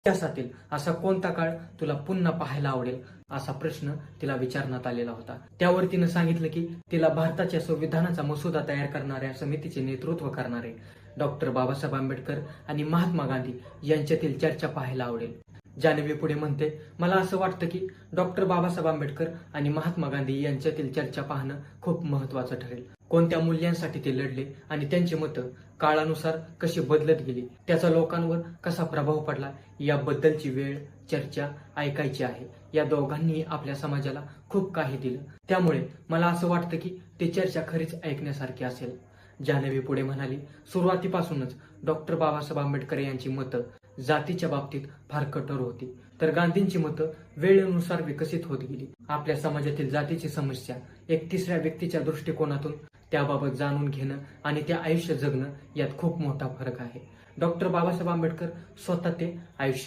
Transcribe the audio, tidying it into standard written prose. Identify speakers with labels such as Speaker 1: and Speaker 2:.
Speaker 1: इतिहासातील असा कोणता काळ तुला पुन्हा पाहायला आवडेल, असा प्रश्न तिला विचारण्यात आलेला होता. त्यावर तिनं सांगितलं की तिला भारताच्या संविधानाचा मसुदा तयार करणाऱ्या समितीचे नेतृत्व करणारे डॉक्टर बाबासाहेब आंबेडकर आणि महात्मा गांधी यांच्यातील चर्चा पाहायला आवडेल. जान्हवी पुढे म्हणते, मला असं वाटतं की डॉक्टर बाबासाहेब आंबेडकर आणि महात्मा गांधी यांच्यातील चर्चा पाहणं खूप महत्वाचं ठरेल. कोणत्या मूल्यांसाठी ते लढले आणि त्यांची मतं काळानुसार कशी बदलत गेली, त्याचा लोकांवर कसा प्रभाव पडला, याबद्दलची वेळ चर्चा ऐकायची आहे. या दोघांनी आपल्या समाजाला खूप काही दिलं, त्यामुळे मला असं वाटतं की ते चर्चा खरीच ऐकण्यासारखी असेल. जान्हवी पुढे म्हणाली, सुरुवातीपासूनच डॉक्टर बाबासाहेब आंबेडकर यांची मतं जातीच्या बाबतीत फार कठोर होती, तर गांधींची मतं वेळेनुसार विकसित होत गेली. आपल्या समाजातील जातीची समस्या एक तिसऱ्या व्यक्तीच्या दृष्टिकोनातून त्याबाबत जाणून घेणं आणि ते आयुष्य जगणं यात खूप मोठा फरक आहे. डॉक्टर बाबासाहेब आंबेडकर स्वतः ते आयुष्य